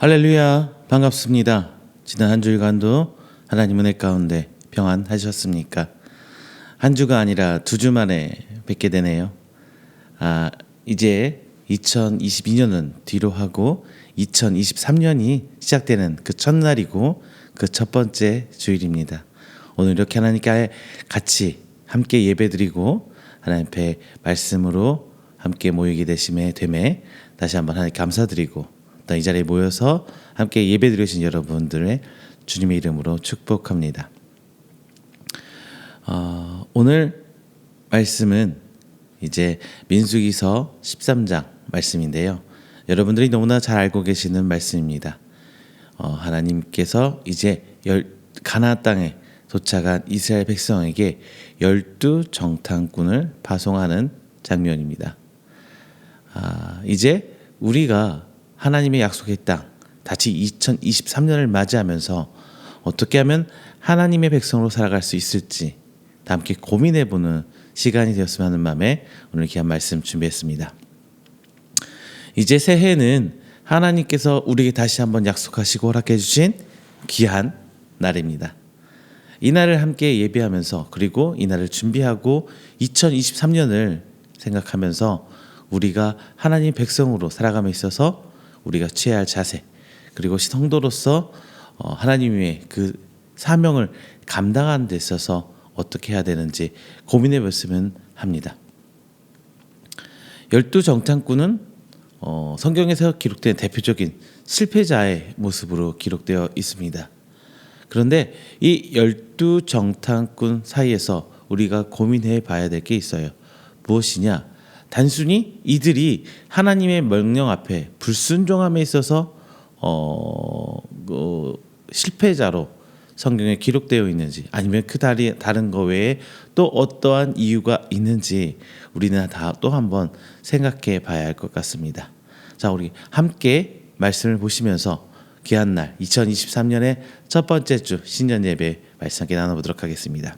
할렐루야, 반갑습니다. 지난 한 주일간도 하나님 은혜 가운데 평안하셨습니까? 한 주가 아니라 2주 만에 뵙게 되네요. 이제 2022년은 뒤로 하고 2023년이 시작되는 그 첫날이고 그 첫 번째 주일입니다. 오늘 이렇게 하나님께 같이 함께 예배드리고 하나님 앞에 말씀으로 함께 모이게 됨에 다시 한번 하나님께 감사드리고 이 자리에 모여서 함께 예배드리고 계신 여러분들의 주님의 이름으로 축복합니다. 오늘 말씀은 이제 민수기서 13장 말씀인데요. 여러분들이 너무나 잘 알고 계시는 말씀입니다. 하나님께서 이제 가나안 땅에 도착한 이스라엘 백성에게 12정탐꾼을 파송하는 장면입니다. 이제 우리가 하나님의 약속의 땅, 다시 2023년을 맞이하면서 어떻게 하면 하나님의 백성으로 살아갈 수 있을지 다 함께 고민해보는 시간이 되었으면 하는 마음에 오늘 귀한 말씀 준비했습니다. 이제 새해는 하나님께서 우리에게 다시 한번 약속하시고 허락해 주신 귀한 날입니다. 이 날을 함께 예배하면서 그리고 이 날을 준비하고 2023년을 생각하면서 우리가 하나님 백성으로 살아감에 있어서 우리가 취해야 할 자세 그리고 성도로서 하나님의 그 사명을 감당하는 데 있어서 어떻게 해야 되는지 고민해 봤으면 합니다. 12정탐꾼은 성경에서 기록된 대표적인 실패자의 모습으로 기록되어 있습니다. 그런데 이 12정탐꾼 사이에서 우리가 고민해 봐야 될 게 있어요. 무엇이냐? 단순히 이들이 하나님의 명령 앞에 불순종함에 있어서 실패자로 성경에 기록되어 있는지 아니면 그 다른 거 외에 또 어떠한 이유가 있는지 우리는 다 또 한번 생각해 봐야 할 것 같습니다. 자, 우리 함께 말씀을 보시면서 귀한 날 2023년의 첫 번째 주 신년 예배 말씀 함께 나눠보도록 하겠습니다.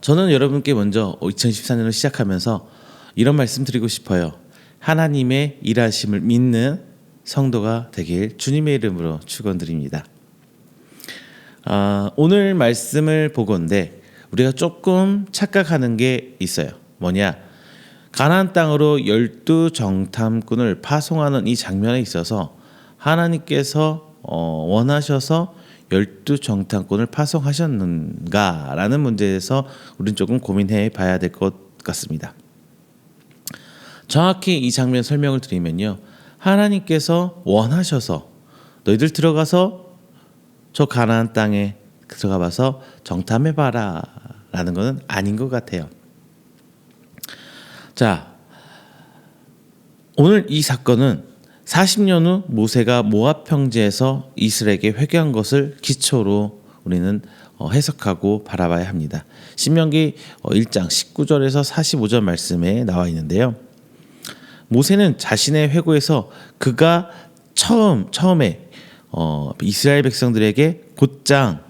저는 여러분께 먼저 2024년을 시작하면서 이런 말씀 드리고 싶어요. 하나님의 일하심을 믿는 성도가 되길 주님의 이름으로 축원드립니다. 오늘 말씀을 보건대 우리가 조금 착각하는 게 있어요. 뭐냐? 가나안 땅으로 12정탐꾼을 파송하는 이 장면에 있어서 하나님께서 원하셔서 12정탐꾼을 파송하셨는가라는 문제에서 우리는 조금 고민해 봐야 될 것 같습니다. 정확히 이 장면 설명을 드리면요. 하나님께서 원하셔서 너희들 들어가서 저 가나안 땅에 들어가 봐서 정탐해봐라 라는 것은 아닌 것 같아요. 자, 오늘 이 사건은 40년 후 모세가 모압 평지에서 이스라엘에게 회개한 것을 기초로 우리는 해석하고 바라봐야 합니다. 신명기 1장 19절에서 45절 말씀에 나와 있는데요. 모세는 자신의 회고에서 그가 처음에 이스라엘 백성들에게 곧장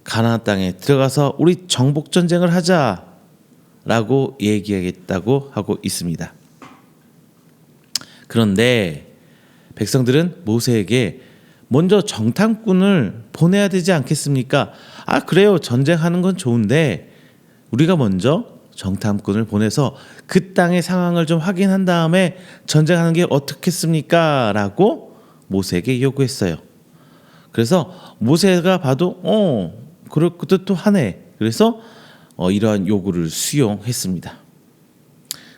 가나안 땅에 들어가서 우리 정복 전쟁을 하자라고 얘기하겠다고 하고 있습니다. 그런데 백성들은 모세에게 먼저 정탐꾼을 보내야 되지 않겠습니까? 그래요. 전쟁하는 건 좋은데 우리가 먼저 정탐꾼을 보내서 그 땅의 상황을 좀 확인한 다음에 전쟁하는 게 어떻겠습니까? 라고 모세에게 요구했어요. 그래서 모세가 봐도 그럴 것도 하네. 그래서 이러한 요구를 수용했습니다.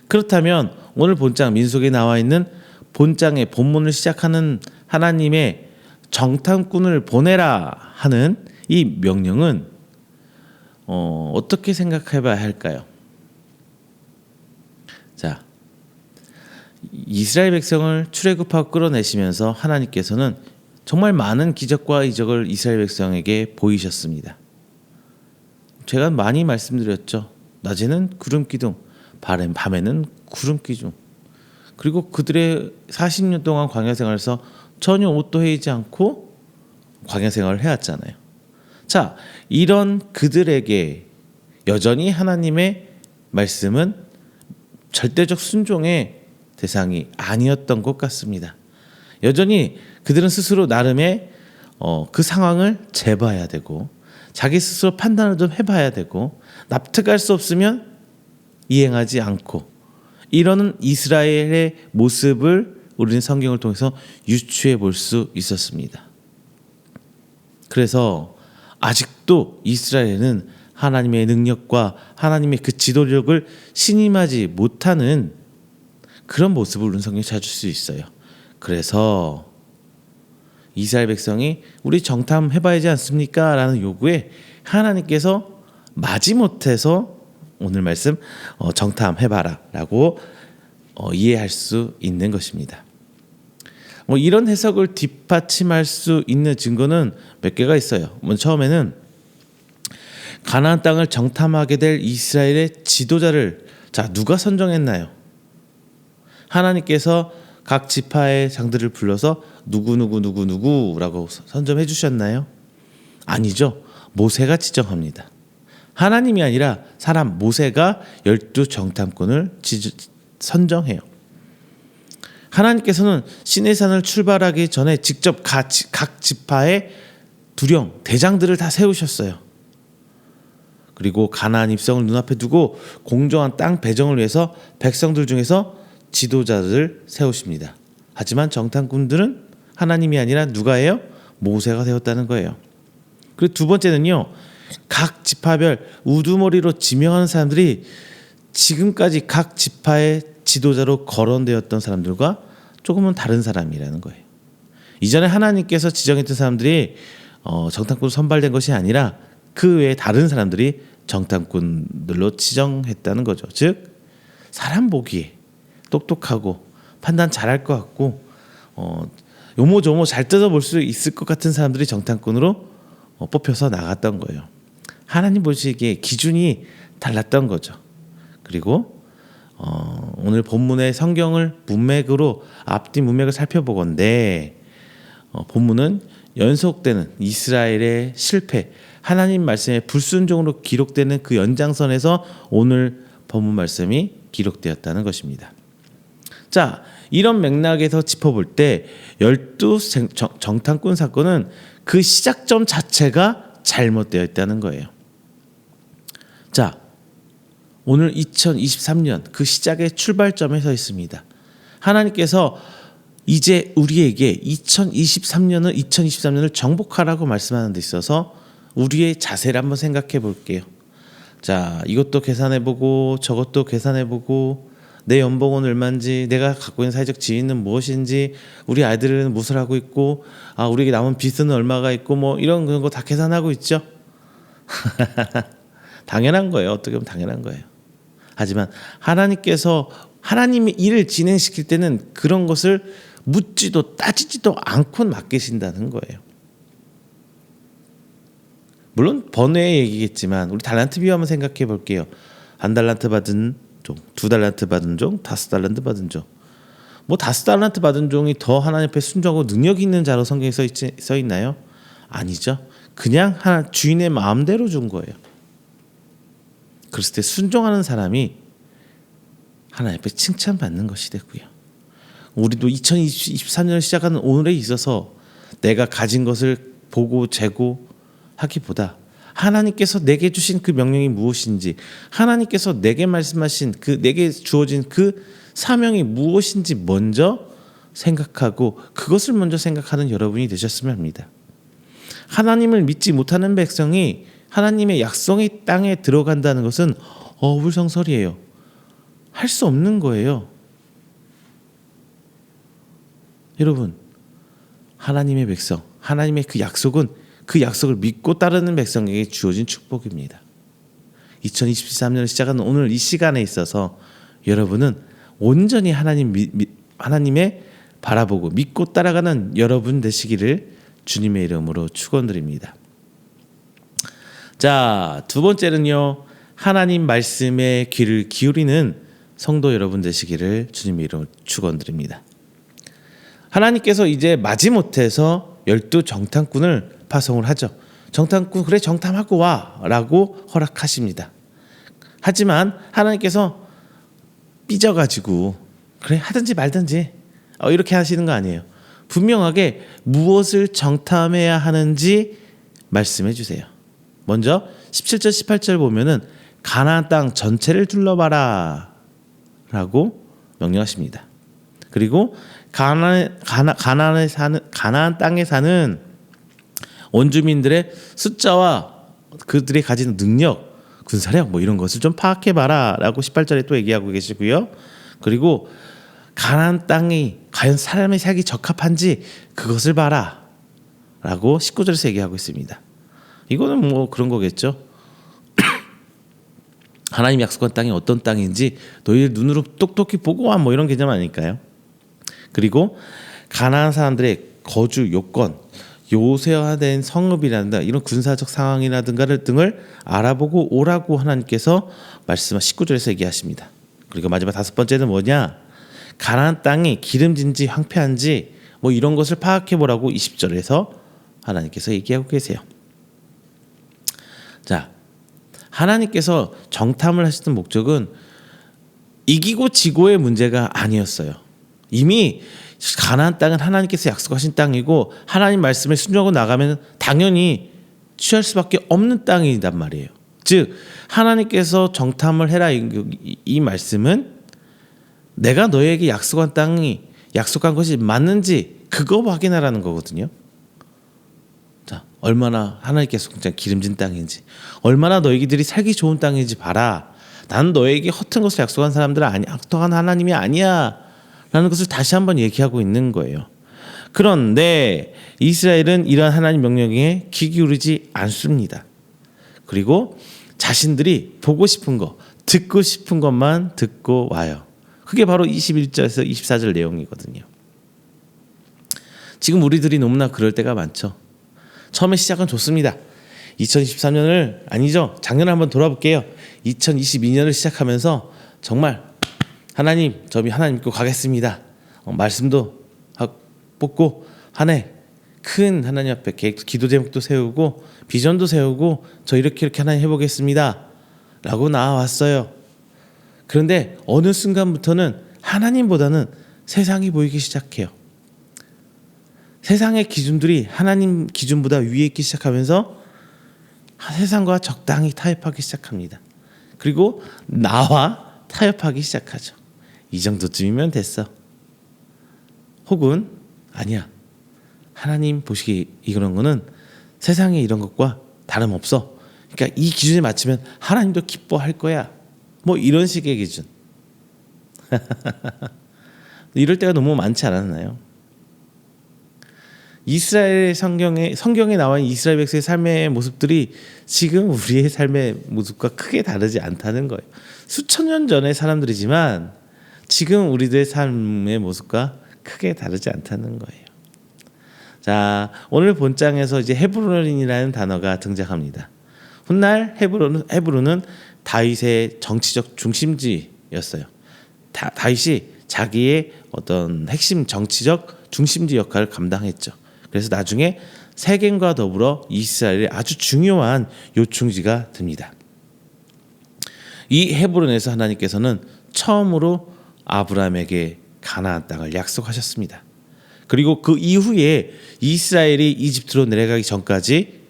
그렇다면 오늘 본장 민수기에 나와 있는 본장의 본문을 시작하는 하나님의 정탐꾼을 보내라 하는 이 명령은 어떻게 생각해 봐야 할까요? 자, 이스라엘 백성을 출애굽하고 끌어내시면서 하나님께서는 정말 많은 기적과 이적을 이스라엘 백성에게 보이셨습니다. 제가 많이 말씀드렸죠. 낮에는 구름 기둥, 밤에는 구름 기둥. 그리고 그들의 40년 동안 광야 생활에서 전혀 옷도 헤이지 않고 광야 생활을 해왔잖아요. 자, 이런 그들에게 여전히 하나님의 말씀은 절대적 순종의 대상이 아니었던 것 같습니다. 여전히 그들은 스스로 나름의 그 상황을 재봐야 되고 자기 스스로 판단을 좀 해봐야 되고 납득할 수 없으면 이행하지 않고 이러는 이스라엘의 모습을 우리는 성경을 통해서 유추해 볼 수 있었습니다. 그래서 아직도 이스라엘은 하나님의 능력과 하나님의 그 지도력을 신임하지 못하는 그런 모습을 우리는 성경에 찾을 수 있어요. 그래서 이스라엘 백성이 우리 정탐해봐야 하지 않습니까? 라는 요구에 하나님께서 마지못해서 오늘 말씀 정탐해봐라 라고 이해할 수 있는 것입니다. 이런 해석을 뒷받침할 수 있는 증거는 몇 개가 있어요. 처음에는 가나안 땅을 정탐하게 될 이스라엘의 지도자를 누가 선정했나요? 하나님께서 각 지파의 장들을 불러서 누구라고 선정해 주셨나요? 아니죠. 모세가 지정합니다. 하나님이 아니라 사람 모세가 12 정탐꾼을 선정해요. 하나님께서는 시내산을 출발하기 전에 직접 각 지파의 두령, 대장들을 다 세우셨어요. 그리고 가나안 입성을 눈앞에 두고 공정한 땅 배정을 위해서 백성들 중에서 지도자들을 세우십니다. 하지만 정탐꾼들은 하나님이 아니라 누가 해요? 모세가 세웠다는 거예요. 그리고 두 번째는요. 각 지파별 우두머리로 지명하는 사람들이 지금까지 각 지파의 지도자로 거론되었던 사람들과 조금은 다른 사람이라는 거예요. 이전에 하나님께서 지정했던 사람들이 정탐꾼 선발된 것이 아니라 그 외에 다른 사람들이 정탐꾼들로 지정했다는 거죠. 즉 사람 보기에 똑똑하고 판단 잘할 것 같고 요모조모 잘 뜯어볼 수 있을 것 같은 사람들이 정탐꾼으로 뽑혀서 나갔던 거예요. 하나님 보시기에 기준이 달랐던 거죠. 그리고 오늘 본문의 성경을 문맥으로 앞뒤 문맥을 살펴보건대 본문은 연속되는 이스라엘의 실패, 하나님 말씀의 불순종으로 기록되는 그 연장선에서 오늘 본문 말씀이 기록되었다는 것입니다. 자, 이런 맥락에서 짚어볼 때 12 정탐꾼 사건은 그 시작점 자체가 잘못되어 있다는 거예요. 자, 오늘 2023년 그 시작의 출발점에 서 있습니다. 하나님께서 이제 우리에게 2023년을 정복하라고 말씀하는 데 있어서 우리의 자세를 한번 생각해 볼게요. 자, 이것도 계산해보고 저것도 계산해보고 내 연봉은 얼마인지, 내가 갖고 있는 사회적 지위는 무엇인지, 우리 아이들은 무엇을 하고 있고, 우리에게 남은 빚은 얼마가 있고, 뭐 이런 거 다 계산하고 있죠. 당연한 거예요. 어떻게 보면 당연한 거예요. 하지만 하나님께서 하나님의 일을 진행시킬 때는 그런 것을 묻지도 따지지도 않고 맡기신다는 거예요. 물론 번외의 얘기겠지만 우리 달란트 비유 한번 생각해 볼게요. 1달란트 받은 종, 2달란트 받은 종, 5달란트 받은 종. 5달란트 받은 종이 더 하나님 앞에 순종하고 능력이 있는 자로 성경에 써 있나요? 아니죠. 그냥 주인의 마음대로 준 거예요. 그랬을 때 순종하는 사람이 하나님 앞에 칭찬받는 것이 되고요. 우리도 2023년을 시작하는 오늘에 있어서 내가 가진 것을 보고 재고 하기보다 하나님께서 내게 주신 그 명령이 무엇인지, 하나님께서 내게 말씀하신 내게 주어진 그 사명이 무엇인지 먼저 생각하고 그것을 먼저 생각하는 여러분이 되셨으면 합니다. 하나님을 믿지 못하는 백성이 하나님의 약속의 땅에 들어간다는 것은 어불성설이에요. 할 수 없는 거예요. 여러분, 하나님의 백성, 하나님의 그 약속은 그 약속을 믿고 따르는 백성에게 주어진 축복입니다. 2023년을 시작하는 오늘 이 시간에 있어서 여러분은 온전히 하나님의 바라보고 믿고 따라가는 여러분 되시기를 주님의 이름으로 축원드립니다. 자, 두 번째는요. 하나님 말씀에 귀를 기울이는 성도 여러분 되시기를 주님의 이름으로 축원드립니다. 하나님께서 이제 마지못해서 12 정탐꾼을 파송을 하죠. 정탐꾼 그래 정탐하고 와라고 허락하십니다. 하지만 하나님께서 삐져가지고 그래 하든지 말든지 이렇게 하시는 거 아니에요. 분명하게 무엇을 정탐해야 하는지 말씀해 주세요. 먼저 17절 18절 보면은 가나안 땅 전체를 둘러봐라 라고 명령하십니다. 그리고 가나안 땅에 사는 원주민들의 숫자와 그들이 가진 능력, 군사력 뭐 이런 것을 좀 파악해봐라 라고 18절에 또 얘기하고 계시고요. 그리고 가나안 땅이 과연 사람이 살기 적합한지 그것을 봐라 라고 19절에서 얘기하고 있습니다. 이거는 뭐 그런 거겠죠. 하나님 약속한 땅이 어떤 땅인지 너희 눈으로 똑똑히 보고 와 뭐 이런 개념 아닐까요? 그리고 가나안 사람들의 거주 요건, 요새화된 성읍이라든가 이런 군사적 상황이라든가 등을 알아보고 오라고 하나님께서 말씀 19절에서 얘기하십니다. 그리고 마지막 다섯 번째는 뭐냐? 가나안 땅이 기름진지 황폐한지 뭐 이런 것을 파악해 보라고 20절에서 하나님께서 얘기하고 계세요. 자, 하나님께서 정탐을 하시던 목적은 이기고 지고의 문제가 아니었어요. 이미 가나안 땅은 하나님께서 약속하신 땅이고 하나님 말씀에 순종하고 나가면 당연히 취할 수밖에 없는 땅이란 말이에요. 즉 하나님께서 정탐을 해라 이 말씀은 내가 너에게 약속한 땅이 약속한 것이 맞는지 그거 확인하라는 거거든요. 자, 얼마나 하나님께서 기름진 땅인지, 얼마나 너희들이 살기 좋은 땅인지 봐라. 나는 너에게 허튼 것을 약속한 사람들은 아니, 허튼 하나님이 아니야 라는 것을 다시 한번 얘기하고 있는 거예요. 그런데 이스라엘은 이러한 하나님 명령에 귀 기울이지 않습니다. 그리고 자신들이 보고 싶은 거, 듣고 싶은 것만 듣고 와요. 그게 바로 21절에서 24절 내용이거든요. 지금 우리들이 너무나 그럴 때가 많죠. 처음에 시작은 좋습니다. 2023년을 아니죠. 작년을 한번 돌아볼게요. 2022년을 시작하면서 정말 하나님, 저희 하나님 믿고 가겠습니다. 말씀도 뽑고 한 해 큰 하나님 앞에 계획, 기도 제목도 세우고 비전도 세우고 저 이렇게 하나님 해보겠습니다 라고 나와왔어요. 그런데 어느 순간부터는 하나님보다는 세상이 보이기 시작해요. 세상의 기준들이 하나님 기준보다 위에 있기 시작하면서 세상과 적당히 타협하기 시작합니다. 그리고 나와 타협하기 시작하죠. 이 정도쯤이면 됐어. 혹은 아니야. 하나님 보시기 이런 거는 세상에 이런 것과 다름없어. 그러니까 이 기준에 맞추면 하나님도 기뻐할 거야. 뭐 이런 식의 기준. 이럴 때가 너무 많지 않았나요? 이스라엘 성경에 나와 있는 이스라엘 백성의 삶의 모습들이 지금 우리의 삶의 모습과 크게 다르지 않다는 거예요. 수천 년 전의 사람들이지만 지금 우리들의 삶의 모습과 크게 다르지 않다는 거예요. 자, 오늘 본장에서 이제 헤브론이라는 단어가 등장합니다. 훗날 헤브론은 다윗의 정치적 중심지였어요. 다윗이 자기의 어떤 핵심 정치적 중심지 역할을 감당했죠. 그래서 나중에 세겜과 더불어 이스라엘의 아주 중요한 요충지가 됩니다. 이 헤브론에서 하나님께서는 처음으로 아브라함에게 가나안 땅을 약속하셨습니다. 그리고 그 이후에 이스라엘이 이집트로 내려가기 전까지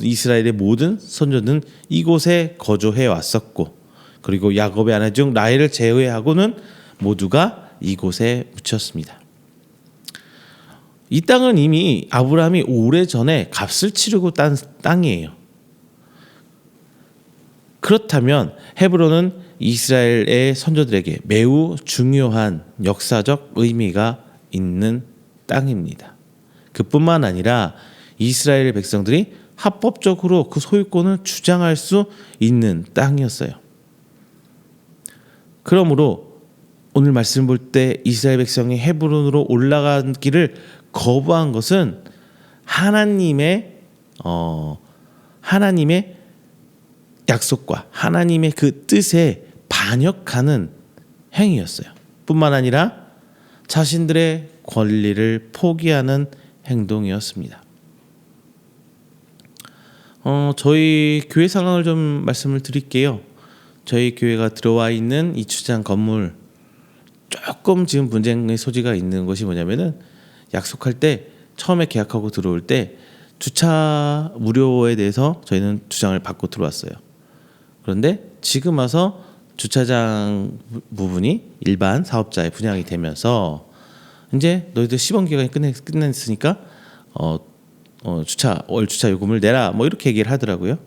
이스라엘의 모든 선조는 이곳에 거주해 왔었고, 그리고 야곱의 아내 중 라헬을 제외하고는 모두가 이곳에 묻혔습니다. 이 땅은 이미 아브라함이 오래전에 값을 치르고 딴 땅이에요. 그렇다면 헤브론은 이스라엘의 선조들에게 매우 중요한 역사적 의미가 있는 땅입니다. 그뿐만 아니라 이스라엘 백성들이 합법적으로 그 소유권을 주장할 수 있는 땅이었어요. 그러므로 오늘 말씀 볼 때 이스라엘 백성이 헤브론으로 올라간 길을 거부한 것은 하나님의 약속과 하나님의 그 뜻에 반역하는 행위였어요. 뿐만 아니라 자신들의 권리를 포기하는 행동이었습니다. 저희 교회 상황을 좀 말씀을 드릴게요. 저희 교회가 들어와 있는 이 주차장 건물 조금 지금 분쟁의 소지가 있는 것이 뭐냐면은 약속할 때 처음에 계약하고 들어올 때 주차 무료에 대해서 저희는 주장을 받고 들어왔어요. 그런데 지금 와서 주차장 부분이 일반 사업자에 분양이 되면서 이제 너희들 시범 기간이 끝냈으니까 월 주차 요금을 내라 뭐 이렇게 얘기를 하더라고요.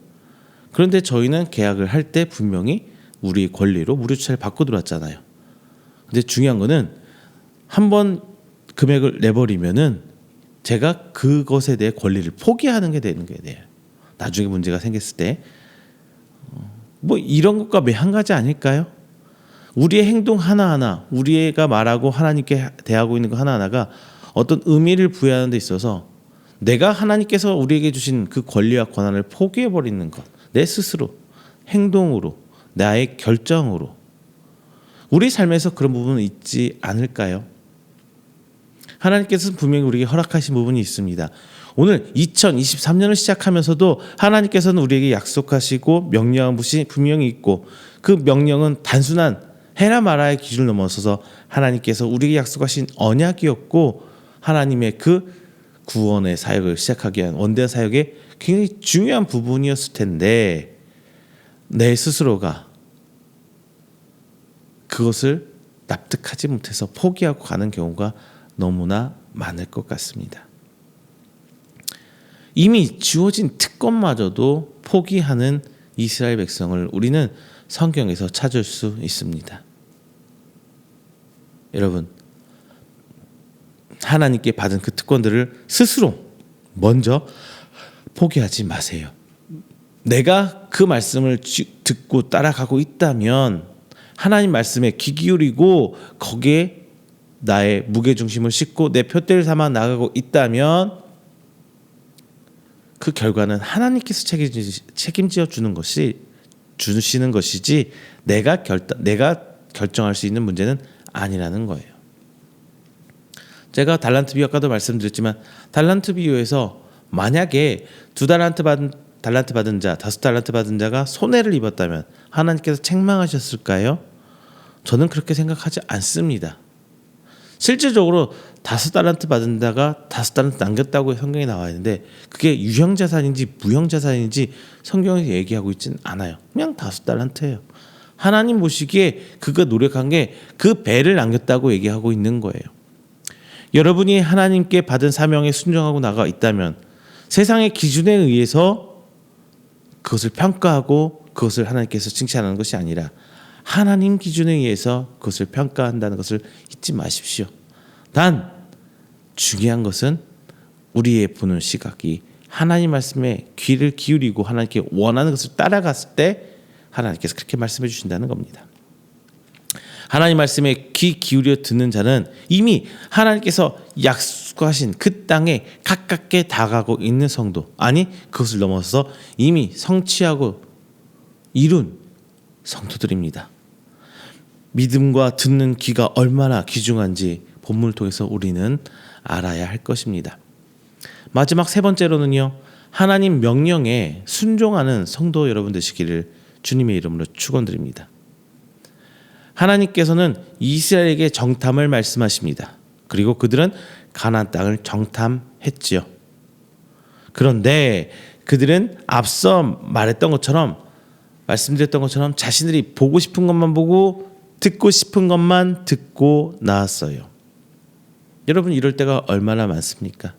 그런데 저희는 계약을 할 때 분명히 우리 권리로 무료 주차를 받고 들어왔잖아요. 근데 중요한 거는 한번 금액을 내버리면은 제가 그것에 대해 권리를 포기하는 게 되는 게 돼요. 나중에 문제가 생겼을 때 뭐 이런 것과 매한 가지 아닐까요? 우리의 행동 하나하나, 우리가 말하고 하나님께 대하고 있는 거 하나하나가 어떤 의미를 부여하는 데 있어서 내가 하나님께서 우리에게 주신 그 권리와 권한을 포기해 버리는 것, 내 스스로 행동으로, 나의 결정으로 우리 삶에서 그런 부분은 있지 않을까요? 하나님께서는 분명히 우리에게 허락하신 부분이 있습니다. 오늘 2023년을 시작하면서도 하나님께서는 우리에게 약속하시고 명령한 것이 분명히 있고 그 명령은 단순한 해라 마라의 기준을 넘어서서 하나님께서 우리에게 약속하신 언약이었고 하나님의 그 구원의 사역을 시작하기 위한 원대한 사역의 굉장히 중요한 부분이었을 텐데 내 스스로가 그것을 납득하지 못해서 포기하고 가는 경우가 너무나 많을 것 같습니다. 이미 주어진 특권마저도 포기하는 이스라엘 백성을 우리는 성경에서 찾을 수 있습니다. 여러분, 하나님께 받은 그 특권들을 스스로 먼저 포기하지 마세요. 내가 그 말씀을 듣고 따라가고 있다면 하나님 말씀에 귀 기울이고 거기에 나의 무게중심을 싣고 내 표대를 삼아 나가고 있다면 그 결과는 하나님께서 책임져 주시는 것이지 내가 결정할 수 있는 문제는 아니라는 거예요. 제가 달란트 비유 아까도 말씀드렸지만 달란트 비유에서 만약에 2달란트 받은 자, 5달란트 받은 자가 손해를 입었다면 하나님께서 책망하셨을까요? 저는 그렇게 생각하지 않습니다. 실질적으로 5달란트 받은 자가 5달란트 남겼다고 성경에 나와 있는데 그게 유형자산인지 무형자산인지 성경에서 얘기하고 있지는 않아요. 그냥 5달란트예요. 하나님 보시기에 그가 노력한 게 그 배를 남겼다고 얘기하고 있는 거예요. 여러분이 하나님께 받은 사명에 순종하고 나가 있다면 세상의 기준에 의해서 그것을 평가하고 그것을 하나님께서 칭찬하는 것이 아니라 하나님 기준에 의해서 그것을 평가한다는 것을 잊지 마십시오. 단 중요한 것은 우리의 보는 시각이 하나님 말씀에 귀를 기울이고 하나님께 원하는 것을 따라갔을 때 하나님께서 그렇게 말씀해 주신다는 겁니다. 하나님 말씀에 귀 기울여 듣는 자는 이미 하나님께서 약속하신 그 땅에 가깝게 다가가고 있는 성도, 아니 그것을 넘어서 이미 성취하고 이룬 성도들입니다. 믿음과 듣는 귀가 얼마나 귀중한지 본문을 통해서 우리는 알아야 할 것입니다. 마지막 세 번째로는요, 하나님 명령에 순종하는 성도 여러분 되시기를 주님의 이름으로 축원드립니다. 하나님께서는 이스라엘에게 정탐을 말씀하십니다. 그리고 그들은 가나안 땅을 정탐했지요. 그런데 그들은 앞서 말씀드렸던 것처럼 자신들이 보고 싶은 것만 보고 듣고 싶은 것만 듣고 나왔어요. 여러분, 이럴 때가 얼마나 많습니까?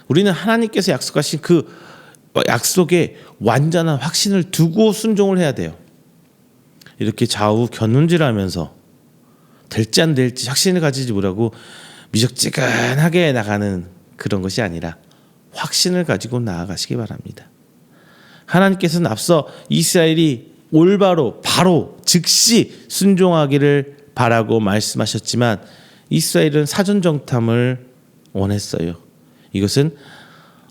우리는 하나님께서 약속하신 그 약속에 완전한 확신을 두고 순종을 해야 돼요. 이렇게 좌우 견눈질하면서 될지 안 될지 확신을 가지지 못하고 미적지근하게 나가는 그런 것이 아니라 확신을 가지고 나아가시기 바랍니다. 하나님께서는 앞서 이스라엘이 올바로 바로 즉시 순종하기를 바라고 말씀하셨지만 이스라엘은 사전 정탐을 원했어요. 이것은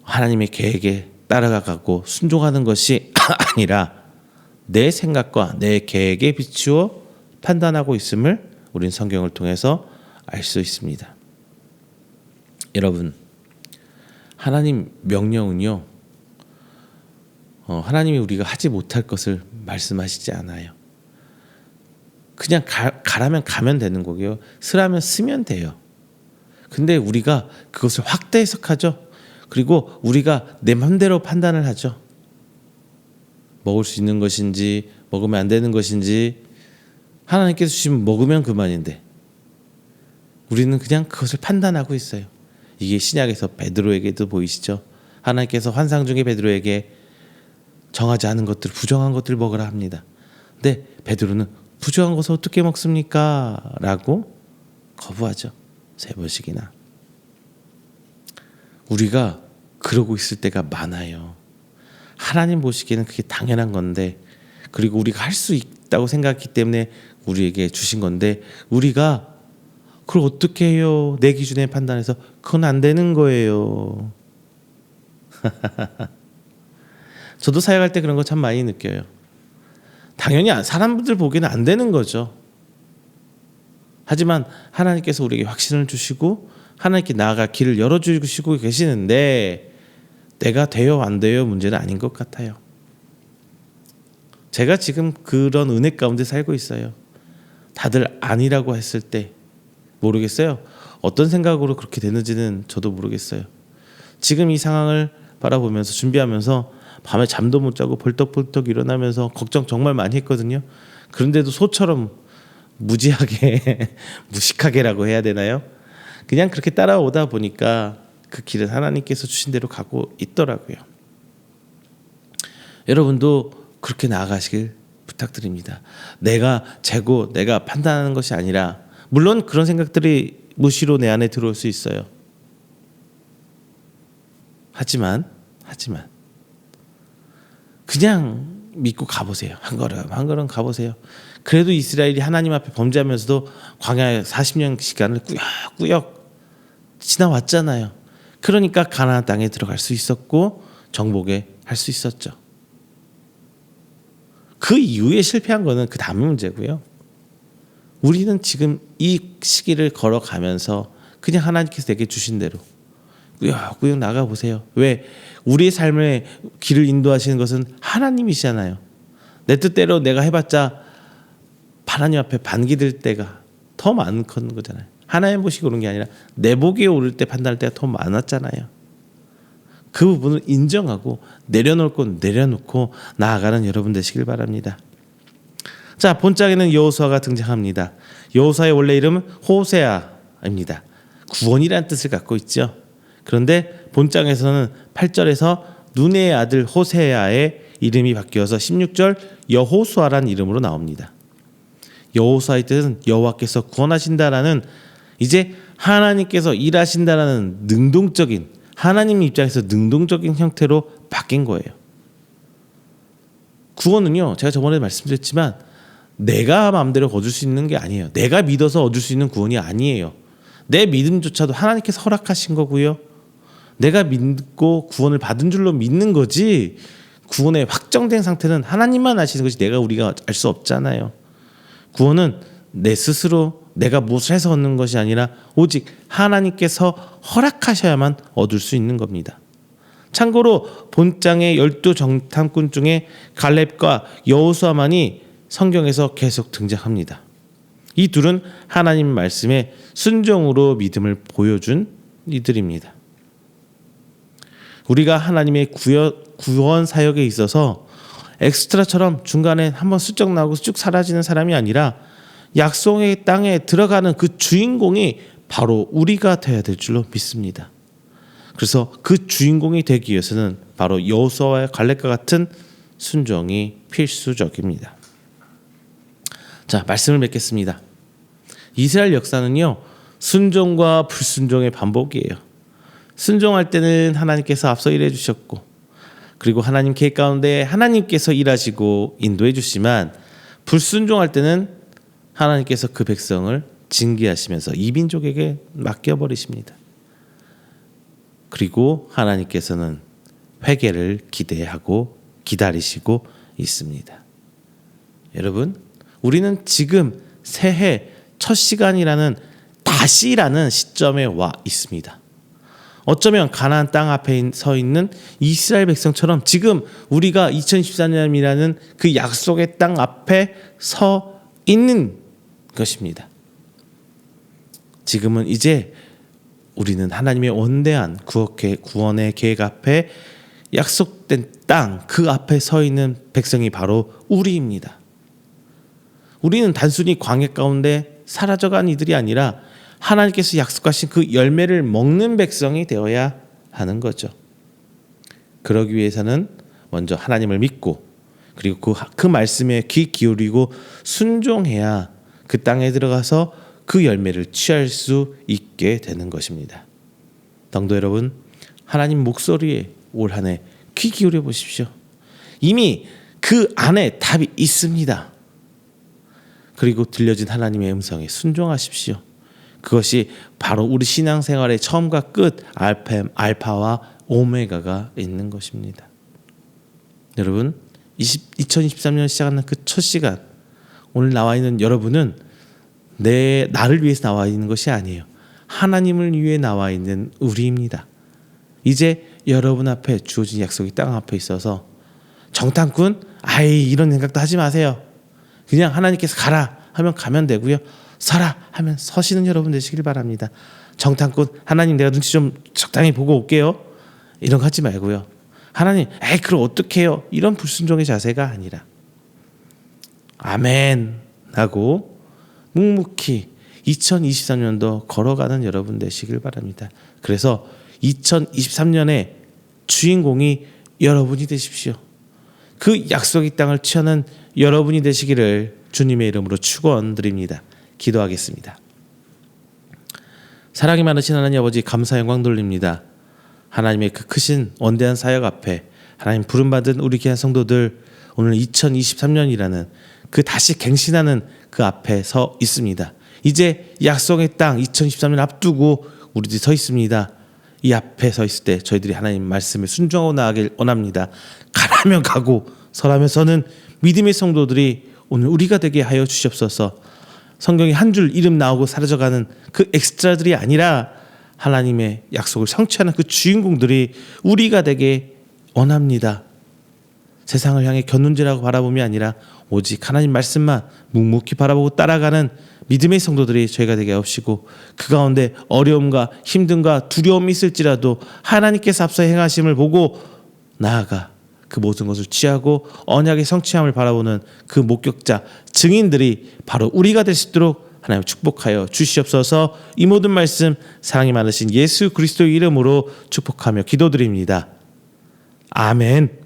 하나님의 계획에 따라가고 순종하는 것이 아니라 내 생각과 내 계획에 비추어 판단하고 있음을 우린 성경을 통해서 알 수 있습니다. 여러분, 하나님 명령은요, 하나님이 우리가 하지 못할 것을 말씀하시지 않아요. 그냥 가라면 가면 되는 거고요. 쓰라면 쓰면 돼요. 근데 우리가 그것을 확대 해석하죠. 그리고 우리가 내 맘대로 판단을 하죠. 먹을 수 있는 것인지 먹으면 안 되는 것인지 하나님께서 주시면 먹으면 그만인데 우리는 그냥 그것을 판단하고 있어요. 이게 신약에서 베드로에게도 보이시죠. 하나님께서 환상 중에 베드로에게 정하지 않은 것들, 부정한 것들 먹으라 합니다. 근데 베드로는 부정한 것을 어떻게 먹습니까? 라고 거부하죠. 3번씩이나. 우리가 그러고 있을 때가 많아요. 하나님 보시기에는 그게 당연한 건데, 그리고 우리가 할 수 있다고 생각했기 때문에 우리에게 주신 건데, 우리가 그걸 어떻게 해요? 내 기준에 판단해서 그건 안 되는 거예요. 저도 사역할 때 그런 거 참 많이 느껴요. 당연히 사람들 보기에는 안 되는 거죠. 하지만 하나님께서 우리에게 확신을 주시고 하나님께 나아갈 길을 열어주시고 계시는데 내가 돼요 안 돼요 문제는 아닌 것 같아요. 제가 지금 그런 은혜 가운데 살고 있어요. 다들 아니라고 했을 때 모르겠어요. 어떤 생각으로 그렇게 되는지는 저도 모르겠어요. 지금 이 상황을 바라보면서 준비하면서 밤에 잠도 못 자고 벌떡벌떡 일어나면서 걱정 정말 많이 했거든요. 그런데도 소처럼 무지하게 무식하게라고 해야 되나요? 그냥 그렇게 따라오다 보니까 그 길은 하나님께서 주신 대로 가고 있더라고요. 여러분도 그렇게 나아가시길 부탁드립니다. 내가 재고 내가 판단하는 것이 아니라, 물론 그런 생각들이 무시로 내 안에 들어올 수 있어요. 하지만 그냥 믿고 가보세요. 한 걸음 가보세요. 그래도 이스라엘이 하나님 앞에 범죄하면서도 광야 40년 시간을 꾸역꾸역 지나왔잖아요. 그러니까 가나안 땅에 들어갈 수 있었고 정복에 할 수 있었죠. 그 이후에 실패한 거는 그 다음 문제고요. 우리는 지금 이 시기를 걸어가면서 그냥 하나님께서 내게 주신 대로 꾸역꾸역 나가보세요. 왜? 우리의 삶의 길을 인도하시는 것은 하나님이시잖아요. 내 뜻대로 내가 해봤자 하나님 앞에 반기될 때가 더 많은 거잖아요. 하나님 보시고 그런 게 아니라 내 보기에 오를 때 판단할 때가 더 많았잖아요. 그 부분을 인정하고 내려놓을 건 내려놓고 나아가는 여러분 되시길 바랍니다. 자, 본장에는 여호수아가 등장합니다. 여호수아의 원래 이름은 호세아입니다. 구원이라는 뜻을 갖고 있죠. 그런데 본장에서는 8절에서 눈의 아들 호세아의 이름이 바뀌어서 16절 여호수아라는 이름으로 나옵니다. 여호수아의 뜻은 여호와께서 구원하신다라는, 이제 하나님께서 일하신다라는 능동적인, 하나님 입장에서 능동적인 형태로 바뀐 거예요. 구원은요, 제가 저번에 말씀드렸지만 내가 마음대로 얻을 수 있는 게 아니에요. 내가 믿어서 얻을 수 있는 구원이 아니에요. 내 믿음조차도 하나님께서 허락하신 거고요. 내가 믿고 구원을 받은 줄로 믿는 거지, 구원의 확정된 상태는 하나님만 아시는 것이 우리가 알 수 없잖아요. 구원은 내 스스로 내가 무엇을 해서 얻는 것이 아니라 오직 하나님께서 허락하셔야만 얻을 수 있는 겁니다. 참고로 본장의 12정탐꾼 중에 갈렙과 여호수아만이 성경에서 계속 등장합니다. 이 둘은 하나님 말씀에 순종으로 믿음을 보여준 이들입니다. 우리가 하나님의 구원 사역에 있어서 엑스트라처럼 중간에 한번 슬쩍 나오고 쭉 사라지는 사람이 아니라 약속의 땅에 들어가는 그 주인공이 바로 우리가 되어야 될 줄로 믿습니다. 그래서 그 주인공이 되기 위해서는 바로 여호수아와 갈렙과 같은 순종이 필수적입니다. 자, 말씀을 맺겠습니다. 이스라엘 역사는요, 순종과 불순종의 반복이에요. 순종할 때는 하나님께서 앞서 일해 주셨고, 그리고 하나님 계획 가운데 하나님께서 일하시고 인도해 주시지만, 불순종할 때는 하나님께서 그 백성을 징계하시면서 이민족에게 맡겨버리십니다. 그리고 하나님께서는 회개를 기대하고 기다리시고 있습니다. 여러분, 우리는 지금 새해 첫 시간이라는 다시라는 시점에 와 있습니다. 어쩌면 가나안 땅 앞에 서 있는 이스라엘 백성처럼 지금 우리가 2024년이라는 그 약속의 땅 앞에 서 있는 것입니다. 지금은 이제 우리는 하나님의 원대한 구원의 계획 앞에 약속된 땅 그 앞에 서 있는 백성이 바로 우리입니다. 우리는 단순히 광야 가운데 사라져간 이들이 아니라 하나님께서 약속하신 그 열매를 먹는 백성이 되어야 하는 거죠. 그러기 위해서는 먼저 하나님을 믿고 그리고 그 말씀에 귀 기울이고 순종해야 그 땅에 들어가서 그 열매를 취할 수 있게 되는 것입니다. 성도 여러분, 하나님 목소리에 올 한 해 귀 기울여 보십시오. 이미 그 안에 답이 있습니다. 그리고 들려진 하나님의 음성에 순종하십시오. 그것이 바로 우리 신앙생활의 처음과 끝, 알파와 오메가가 있는 것입니다. 여러분, 2023년 시작하는 그 첫 시간, 오늘 나와 있는 여러분은 나를 위해서 나와 있는 것이 아니에요. 하나님을 위해 나와 있는 우리입니다. 이제 여러분 앞에 주어진 약속이 땅 앞에 있어서 정탐꾼 이런 생각도 하지 마세요. 그냥 하나님께서 가라 하면 가면 되고요. 서라 하면 서시는 여러분 되시길 바랍니다. 정탐꾼 하나님 내가 눈치 좀 적당히 보고 올게요. 이런 거 하지 말고요. 하나님 그럼 어떡해요? 이런 불순종의 자세가 아니라 아멘 하고 묵묵히 2023년도 걸어가는 여러분 되시길 바랍니다. 그래서 2023년의 주인공이 여러분이 되십시오. 그 약속의 땅을 취하는 여러분이 되시기를 주님의 이름으로 축원드립니다. 기도하겠습니다. 사랑이 많으신 하나님 아버지, 감사 영광 돌립니다. 하나님의 그 크신 원대한 사역 앞에 하나님 부름받은 우리 귀한 성도들, 오늘 2023년이라는 그 다시 갱신하는 그 앞에 서 있습니다. 이제 약속의 땅 2023년 앞두고 우리들이 서 있습니다. 이 앞에 서 있을 때 저희들이 하나님 말씀에 순종하고 나아가길 원합니다. 가라면 가고 서라면 서는 믿음의 성도들이 오늘 우리가 되게 하여 주시옵소서. 성경에 한 줄 이름 나오고 사라져가는 그 엑스트라들이 아니라 하나님의 약속을 성취하는 그 주인공들이 우리가 되게 원합니다. 세상을 향해 곁눈질하고 바라봄이 아니라 오직 하나님 말씀만 묵묵히 바라보고 따라가는 믿음의 성도들이 저희가 되게 하옵시고, 그 가운데 어려움과 힘듦과 두려움이 있을지라도 하나님께서 앞서 행하심을 보고 나아가 그 모든 것을 취하고 언약의 성취함을 바라보는 그 목격자 증인들이 바로 우리가 될 수 있도록 하나님 축복하여 주시옵소서. 이 모든 말씀 사랑이 많으신 예수 그리스도의 이름으로 축복하며 기도드립니다. 아멘.